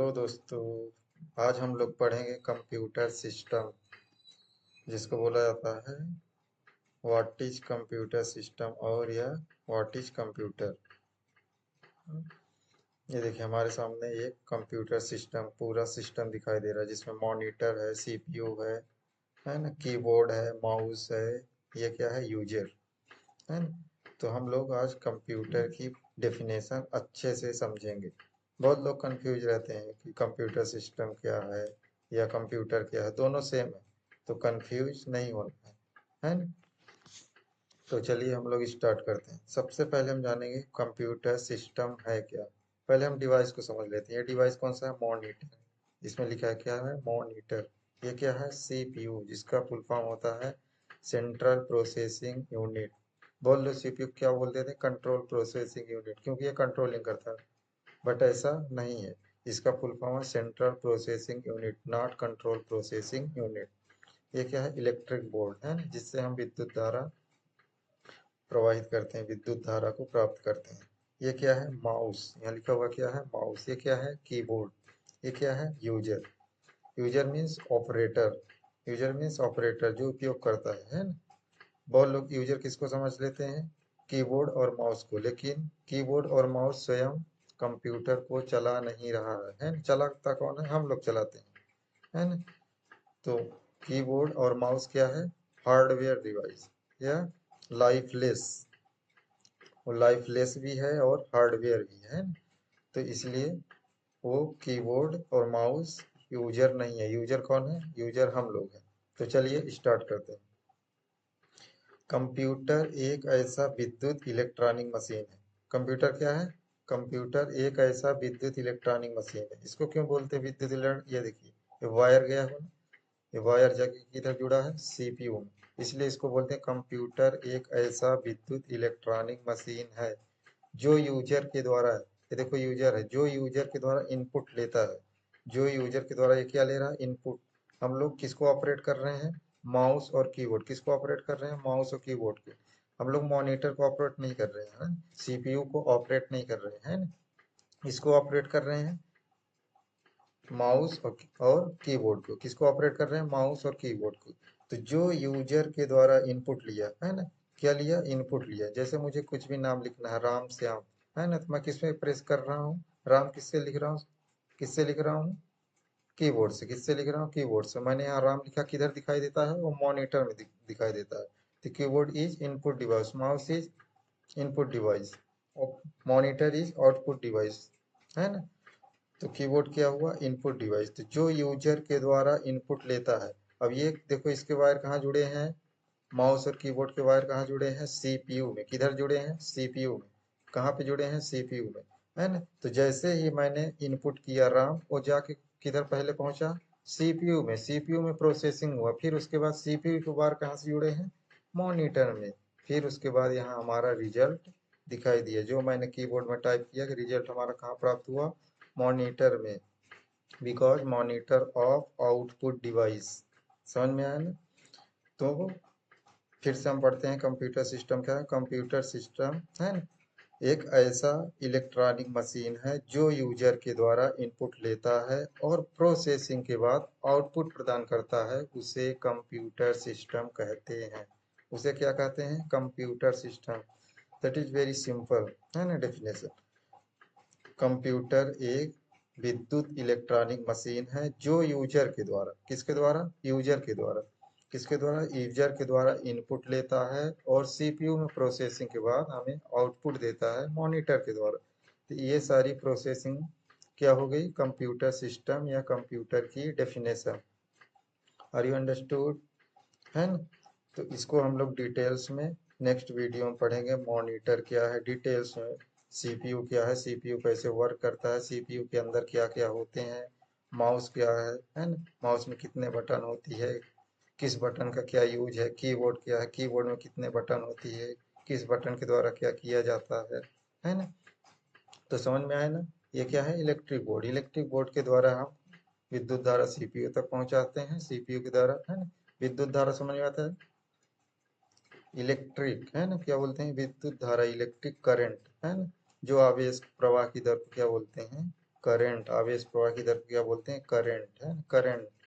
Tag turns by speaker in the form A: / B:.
A: तो दोस्तों, आज हम लोग पढ़ेंगे कंप्यूटर सिस्टम, जिसको बोला जाता है व्हाट इज कंप्यूटर सिस्टम और या व्हाट इज कंप्यूटर। ये देखिए, हमारे सामने एक कंप्यूटर सिस्टम, पूरा सिस्टम दिखाई दे रहा है, जिसमें मॉनिटर है, सीपीयू है ना, कीबोर्ड है, माउस है। ये क्या है? यूजर है ना। तो हम लोग आज कंप्यूटर की डेफिनेशन अच्छे से समझेंगे। बहुत लोग कंफ्यूज रहते हैं कि कंप्यूटर सिस्टम क्या है या कंप्यूटर क्या है, दोनों सेम है। तो कंफ्यूज नहीं होना है ना। तो चलिए हम लोग स्टार्ट करते हैं। सबसे पहले हम जानेंगे कंप्यूटर सिस्टम है क्या। पहले हम डिवाइस को समझ लेते हैं। ये डिवाइस कौन सा है? मॉनिटर। इसमें लिखा है क्या है? मॉनिटर। ये क्या है? सीपीयू, जिसका फुल फॉर्म होता है सेंट्रल प्रोसेसिंग यूनिट। बोल लो सीपीयू क्या बोलते थे? कंट्रोल प्रोसेसिंग यूनिट, क्योंकि ये कंट्रोलिंग करता है। बट ऐसा नहीं है। इसका फुल फॉर्म है central processing unit, not control processing unit. ये क्या है? इलेक्ट्रिक बोर्ड है ना, जिससे हम विद्युत धारा प्रवाहित करते हैं, विद्युत धारा को प्राप्त करते हैं। ये क्या है? माउस। यहाँ लिखा हुआ क्या है? माउस। ये क्या है? कीबोर्ड। ये क्या है? User. User means operator. User means operator, जो उपयोग करता है ना। बहुत लोग यूजर किसको समझ लेते हैं? कीबोर्ड और माउस को। लेकिन कीबोर्ड और माउस स्वयं कंप्यूटर को चला नहीं रहा है ना। चलाता कौन है? हम लोग चलाते हैं, है ना। तो कीबोर्ड और माउस क्या है? हार्डवेयर डिवाइस या लाइफलेस। वो लाइफलेस भी है और हार्डवेयर भी है ना। तो इसलिए वो कीबोर्ड और माउस यूजर नहीं है। यूजर कौन है? यूजर हम लोग हैं। तो चलिए स्टार्ट करते हैं। कंप्यूटर एक ऐसा विद्युत इलेक्ट्रॉनिक मशीन है। कंप्यूटर क्या है? कंप्यूटर एक ऐसा विद्युत इलेक्ट्रॉनिक मशीन है। इसको क्यों बोलते हैं विद्युत इलेक्ट्रॉनिक? ये देखिए, ये वायर गया है ना। ये वायर जाके किधर जुड़ा है? सीपीयू में। इसलिए इसको बोलते हैं कंप्यूटर एक ऐसा विद्युत इलेक्ट्रॉनिक मशीन है जो यूजर के द्वारा है। ये देखो, यूजर है, जो यूजर के द्वारा इनपुट लेता है। जो यूजर के द्वारा ये क्या ले रहा है? इनपुट। हम लोग किसको ऑपरेट कर रहे हैं? माउस और कीबोर्ड। किसको ऑपरेट कर रहे हैं? माउस और कीबोर्ड को। हम लोग मॉनिटर को ऑपरेट नहीं कर रहे हैं, सीपीयू को ऑपरेट नहीं कर रहे हैं ना। इसको ऑपरेट कर रहे हैं माउस और कीबोर्ड को। किसको ऑपरेट कर रहे हैं? माउस और कीबोर्ड को। तो जो यूजर के द्वारा इनपुट लिया है ना, क्या लिया? इनपुट लिया। जैसे मुझे कुछ भी नाम लिखना है, राम श्याम, है ना, तो मैं किसमें प्रेस कर रहा हूँ? राम किससे लिख रहा हूँ? किससे लिख रहा हूँ? कीबोर्ड से। किससे लिख रहा हूँ? कीबोर्ड से। मैंने यहाँ राम लिखा, किधर दिखाई देता है? वो मॉनिटर में दिखाई देता है। तो keyboard is input device, mouse is input device, monitor is output device, है ना। तो कीबोर्ड क्या हुआ? Input device. तो जो यूजर के द्वारा इनपुट लेता है। अब ये देखो, इसके वायर कहाँ जुड़े हैं? माउस और कीबोर्ड के वायर कहाँ जुड़े हैं? सीपीयू में। किधर जुड़े हैं? सीपीयू में। कहाँ पे जुड़े हैं? सीपीयू में, है ना। तो जैसे ही मैंने इनपुट किया राम, वो जाके किधर पहले पहुंचा? सीपीयू में। सीपीयू में प्रोसेसिंग हुआ, फिर उसके बाद सीपीयू के वायर कहाँ से जुड़े हैं? मॉनिटर में। फिर उसके बाद यहाँ हमारा रिजल्ट दिखाई दिया, जो मैंने कीबोर्ड में टाइप किया कि रिजल्ट हमारा कहाँ प्राप्त हुआ? मॉनिटर में। Because monitor of output device. समझ में आया ना। तो फिर से हम पढ़ते हैं कंप्यूटर सिस्टम क्या है। कंप्यूटर सिस्टम है ना, एक ऐसा इलेक्ट्रॉनिक मशीन है जो यूजर के द्वारा इनपुट लेता है और प्रोसेसिंग के बाद आउटपुट प्रदान करता है। उसे कंप्यूटर सिस्टम कहते हैं। उसे क्या कहते हैं? Computer system. That is very simple, है ना डेफिनेशन। कंप्यूटर एक विद्युत इलेक्ट्रॉनिक मशीन है जो यूजर के द्वारा, किसके द्वारा? यूजर के द्वारा। किसके द्वारा? यूजर के द्वारा इनपुट लेता है और सीपीयू में प्रोसेसिंग के बाद हमें आउटपुट देता है मॉनिटर के द्वारा। तो ये सारी प्रोसेसिंग क्या हो गई? कंप्यूटर सिस्टम या कंप्यूटर की डेफिनेशन। Are you understood? है ना। तो इसको हम लोग डिटेल्स में नेक्स्ट वीडियो में पढ़ेंगे। मॉनिटर क्या है डिटेल्स में, सीपीयू क्या है, सीपीयू कैसे वर्क करता है, सीपीयू के अंदर क्या क्या होते हैं, माउस क्या है ना, माउस में कितने बटन होती है, किस बटन का क्या यूज है, कीबोर्ड क्या है, कीबोर्ड में कितने बटन होती है, किस बटन के द्वारा क्या किया जाता है ना। तो समझ में आया ना। ये क्या है? Electric board. इलेक्ट्रिक बोर्ड के द्वारा हम विद्युत धारा सीपीयू तक पहुंचाते हैं, सीपीयू के द्वारा, है ना। विद्युत धारा समझ में आता है? इलेक्ट्रिक, है ना, क्या बोलते हैं? विद्युत धारा, इलेक्ट्रिक करंट, है ना। जो आवेश प्रवाह की दर को क्या बोलते हैं? करंट, आवेश प्रवाह की दर को क्या बोलते हैं? करंट है, करंट।